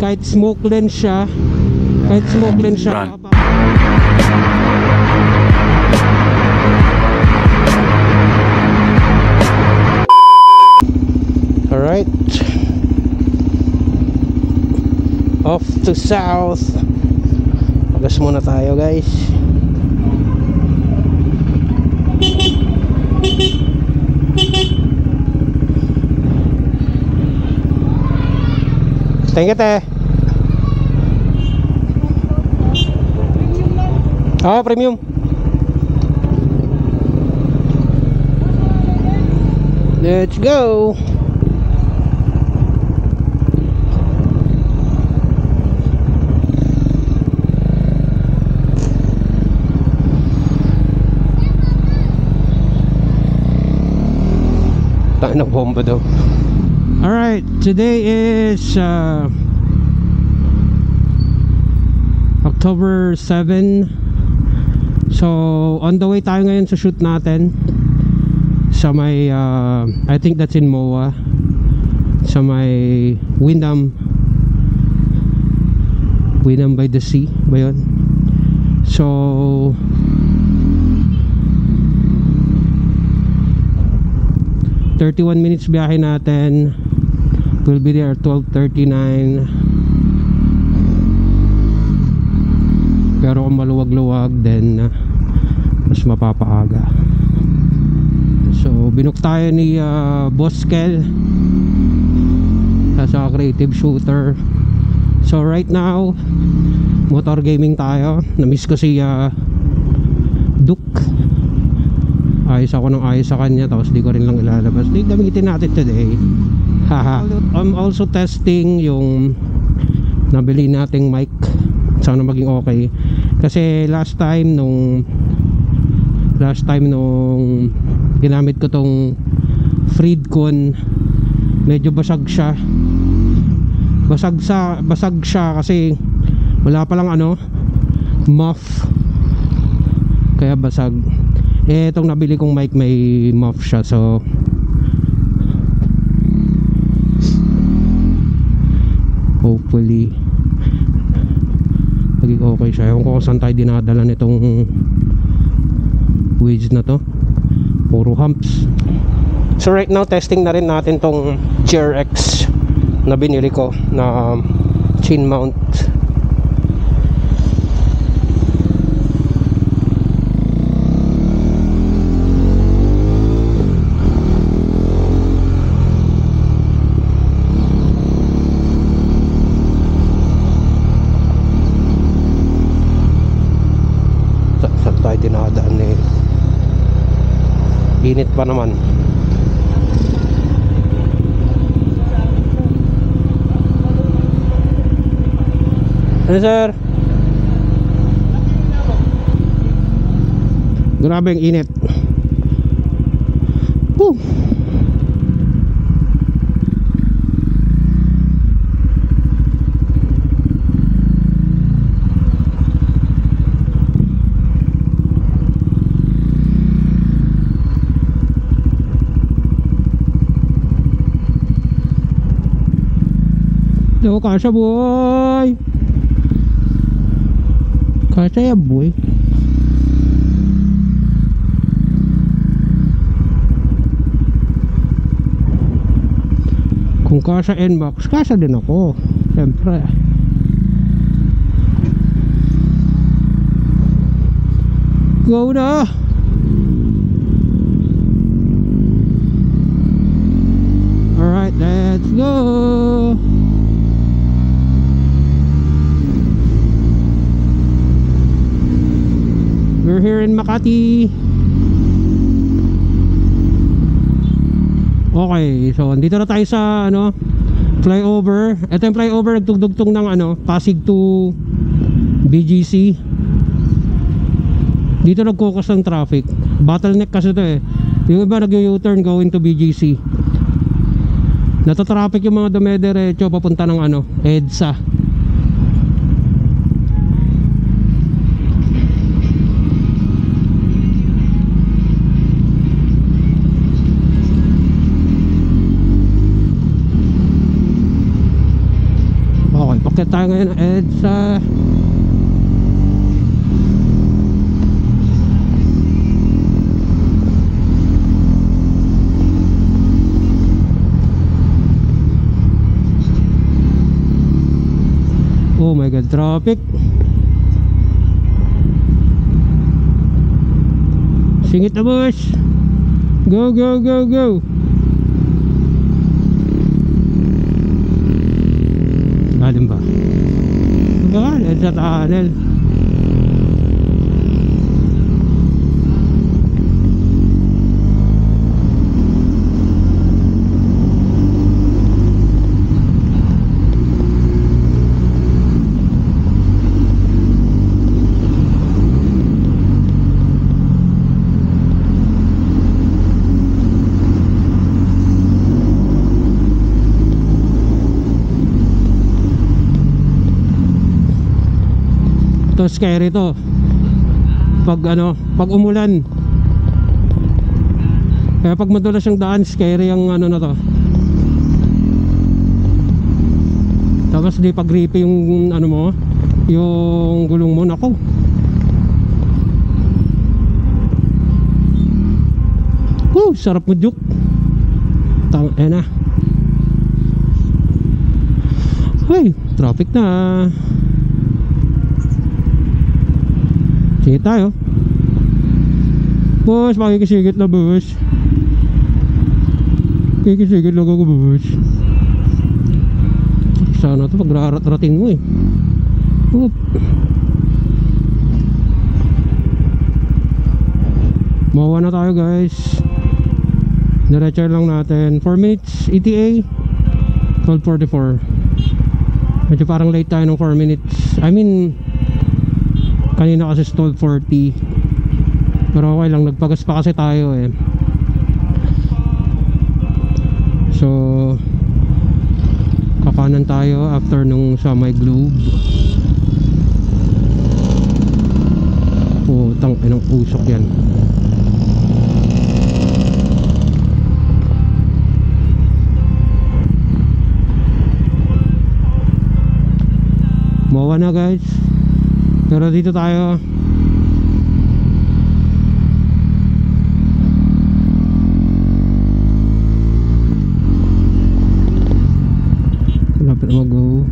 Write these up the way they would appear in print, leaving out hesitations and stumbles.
kahit smoke lens siya, alright, off to south. Pagas muna tayo guys. Thank you, te. Oh, premium. Let's go. Tayo na bomba daw. Alright, today is October 7. So on the way tayo ngayon sa shoot natin sa may I think that's in MOA, sa may Windham by the sea ba yun? So (31 minutes biyahe natin. We'll be there at 12:39. Pero kung maluwag-luwag then mas mapapaaga. So binook tayo ni Boss Kel sa Creative Shooter. So right now motor gaming tayo. Na-miss ko si Duke. Ayos ako ng ayos sa kanya, tapos di ko rin lang ilalabas. Di gamitin natin today. Haha. I'm also testing yung nabili nating mic. Sana maging okay. Kasi last time nung ginamit ko tong Freedcon, medyo basag siya. Basag siya kasi wala pa lang muff. Kaya basag. Itong nabili kong mic may muff siya, so hopefully maging okay siya. Ewan ko kung saan tayo dinadala nitong wedge na to, puro humps. So right now testing na rin natin tong GRX na binili ko na chin mount. Dinadaan eh, init pa naman. Ano sir? Grabe ang init. Woo! Yo, kasya boy. Kasya ya boy. Kung kasya NMAX, kasya din ako. Siyempre. Go na. Alright, let's go. We're here in Makati. Okay, so dito na tayo sa flyover. Ito yung flyover nagtugtugtong ng Pasig to BGC. Dito nagkukos ng traffic. Bottleneck kasi ito eh. Yung iba nag-U-turn going to BGC. Natatraffic yung mga dumediretso papunta ng EDSA. Akit tayo ngayon ng EDSA. Oh my god, traffic. Singit na boss. Go, go, go, go. Lalim ba? Lalim sa tunnel. Scary to pag pag umulan, kaya pag madulas yung daan scary yung na to. Tapos di pag gripe yung mo, yung gulong mo, nako. Sarap mo juk. Na ay traffic na. Sige tayo. Boss, makikisigit na boss. Makikisigit lang ako boss. Sana ito pag rarat-rating mo eh. Oop. Mawa na tayo guys. Diretso lang natin 4 minutes ETA 12:44. Medyo parang late tayo ng 4 minutes. I mean kanina kasi 12:40, pero okay lang, nagpagas pa kasi tayo eh. So kakanan tayo after nung sa may Globe. Putang inang usok yan. Mawa na guys. Pero dito tayo. Lapit na mag-go.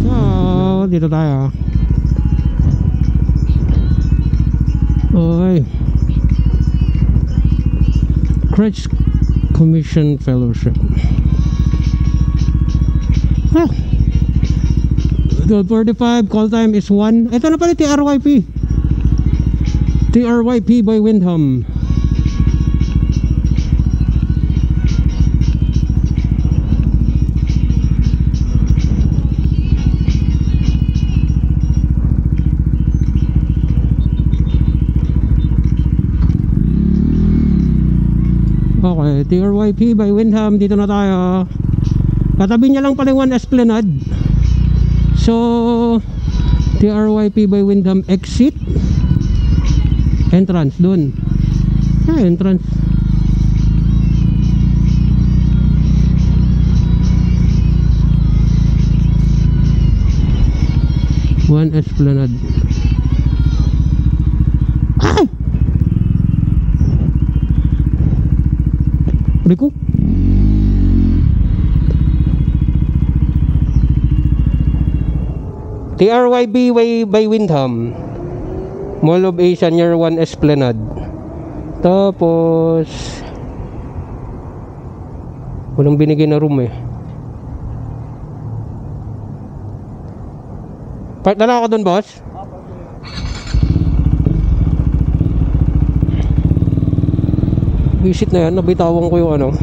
So, dito tayo. Okay. Christ Commission Fellowship. 12:45, call time is 1. Ito na pala TRYP. TRYP by Windham. Okay, TRYP by Windham. Dito na tayo. Katabi niya lang pala yung One Esplanade. So TRYP by Windham exit. Entrance dun. Entrance. One Esplanade. Ay! Rico? TRYB by Windham, Mall of Asia near One Esplanade. Tapos walang binigay na room eh. Park na lang ako dun boss. Visit na yan, nabitawan ko yung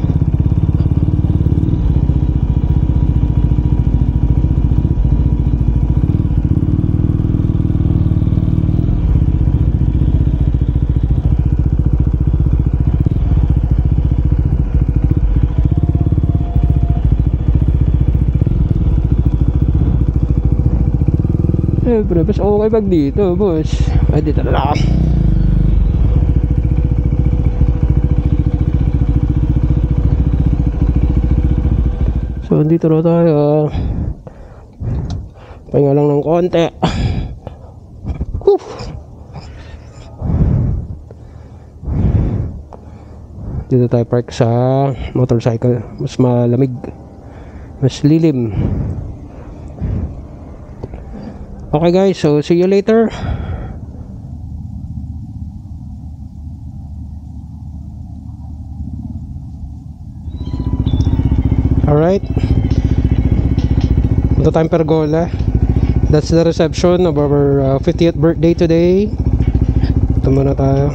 Siyempre, mas okay pag dito, boss. Ay, dito na lang. So, dito na tayo. Pahinga lang ng konti. Whew. Dito tayo park sa motorcycle. Mas malamig, mas lilim. Okay guys, so see you later. Alright, punta tayong Pergola. That's the reception of our 50th birthday today. Ito muna tayo.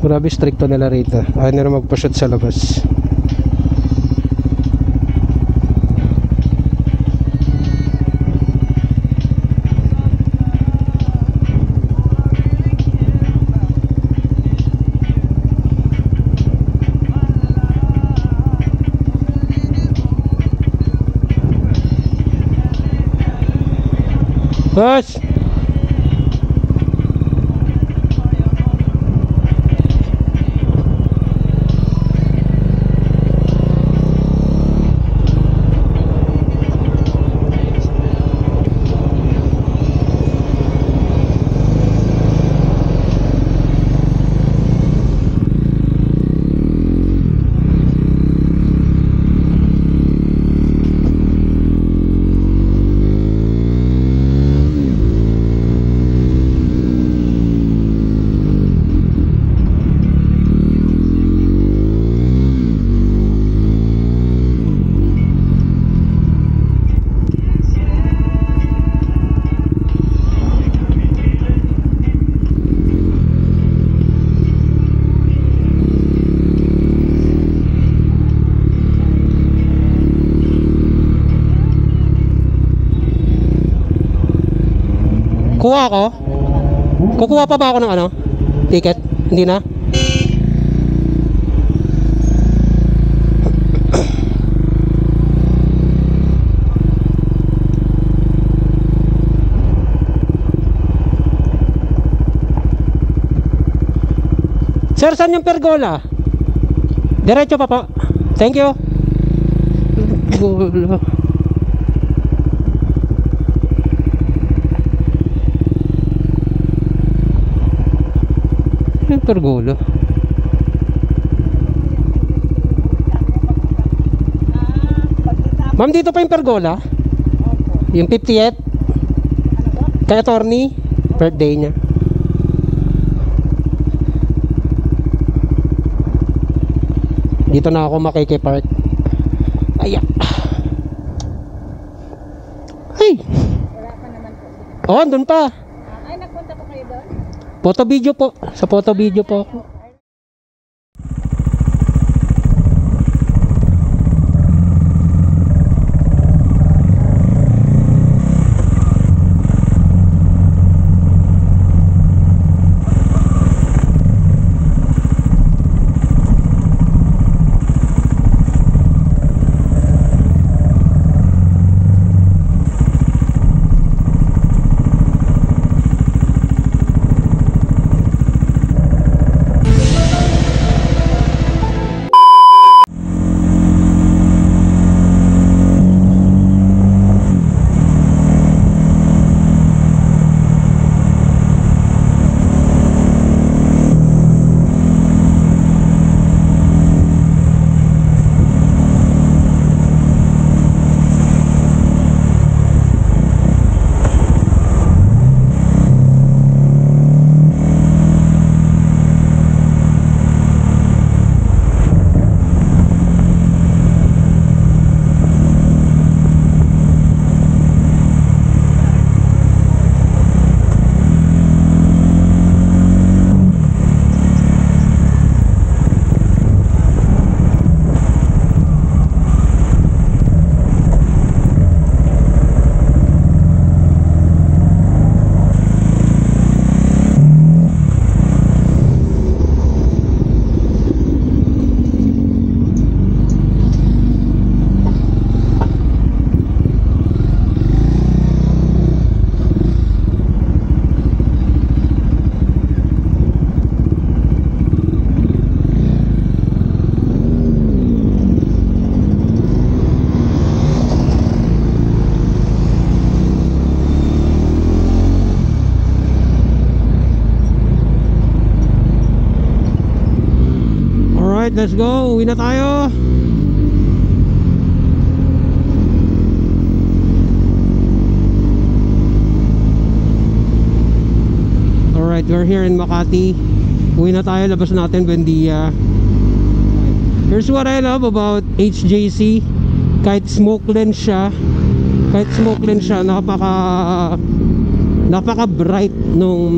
Grabe stricto nila rito. Ayaw nila magpa-shoot sa labas. Boss! Kuha ako? Kukuha pa ba ako ng ano? Ticket? Hindi na? Sir, saan yung Pergola? Diretso pa po. Thank you. Pergola. Pergola. Ma'am, dito pa yung Pergola? Yung 50th? Kay attorney? Birthday niya. Dito na ako makikipark. Ayan. Ay! Wala pa naman po. Oh, andun pa. Ay, nagpunta po kayo doon? Photo video po. Sa photo video po ako. Alright, let's go. Uwi na tayo. Alright, we're here in Makati. Uwi na tayo, labas natin Buendia. Here's what I love about HJC. Kahit smokeless siya, napaka bright nung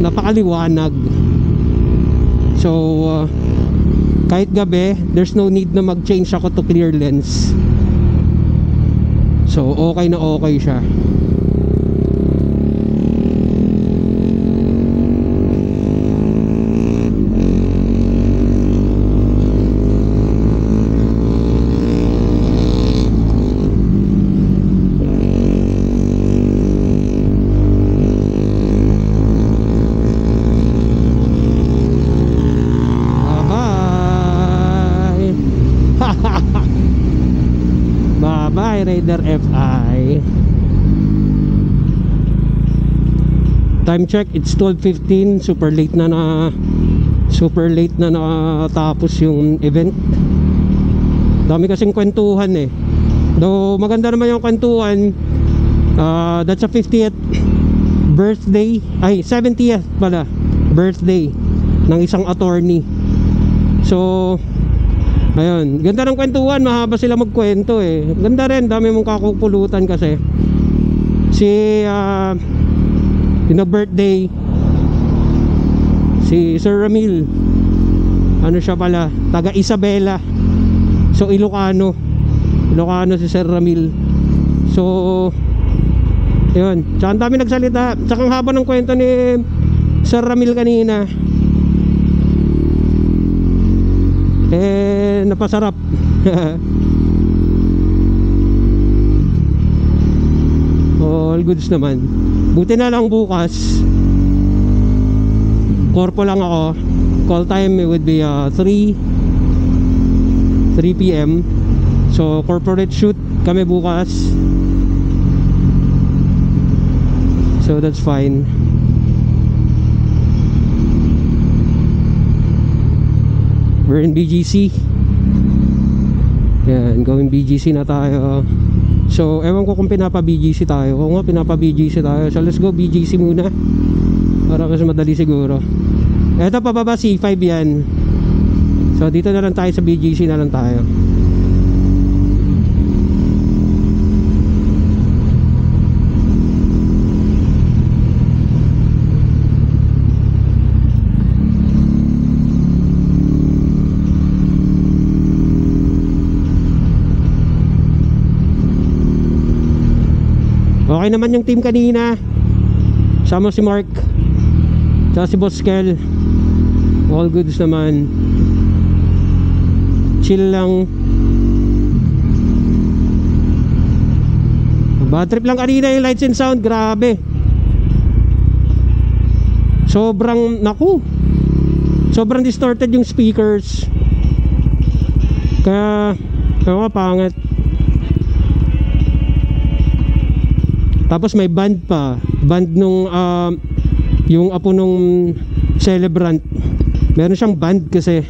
napakaliwanag. So kahit gabi, there's no need na mag-change ako to clear lens. So okay na okay siya. Bye Raider FI. Time check, it's 12:15. Super late na natapos yung event. Dami kasing kwentuhan eh. Though maganda naman yung kwentuhan. That's a 50th birthday, ay 70th pala birthday ng isang attorney. So ayun, ganda ng kwentuhan, mahaba sila magkwento eh. Ganda rin, dami mong kakupulutan kasi. Si birthday si Sir Ramil, ano siya pala, taga Isabela. So Ilocano si Sir Ramil. So ayun, tsaka ang dami nagsalita. Tsaka ang haba ng kwento ni Sir Ramil kanina. Napasarap. All goods naman. Buti na lang bukas korpo lang ako. Call time would be 3 PM. So corporate shoot kami bukas. So that's fine. We're in BGC. Yan, going BGC na tayo. So ewan ko kung pinapa-BGC tayo. Oo nga, pinapa-BGC tayo. So let's go BGC muna para mas madali siguro. Eto pababa C5 yan. So dito na lang tayo sa BGC na lang tayo. Okay naman yung team kanina. Sama si Mark tsaka si Boss Kel. All goods naman. Chill lang. Bad trip lang kanina yung lights and sound. Grabe. Sobrang, naku, sobrang distorted yung speakers. Kaya pangit. Tapos may band pa. Band nung yung apo nung celebrant. Meron siyang band kasi.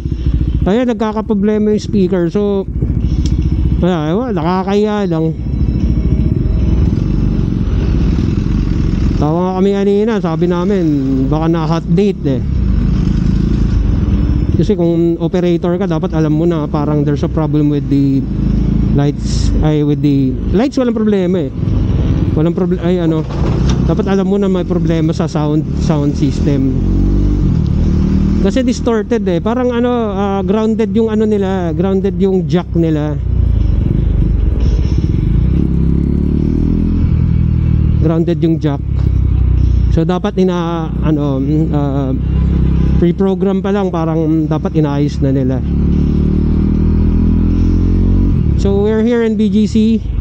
Kaya nagkakaproblema yung speaker. So nakakaya lang. Tawa nga kami kanina. Sabi namin baka na hot date eh. Kasi kung operator ka, dapat alam mo na parang there's a problem with the lights. Ay, with the lights walang problema eh. Walang problema, ay ano, dapat alam mo na may problema sa sound system. Kasi distorted eh. Parang ano, grounded yung ano nila, grounded yung jack nila. Grounded yung jack. So dapat pre-program pa lang, parang dapat inaayos na nila. So we're here in BGC.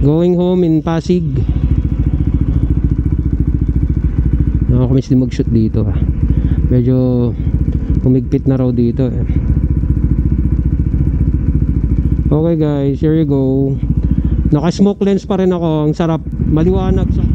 Going home in Pasig. Nakakamiss din mag-shoot dito. Medyo humigpit na raw dito eh. Okay guys, here you go. Naka smoke lens pa rin ako. Ang sarap, maliwanag sa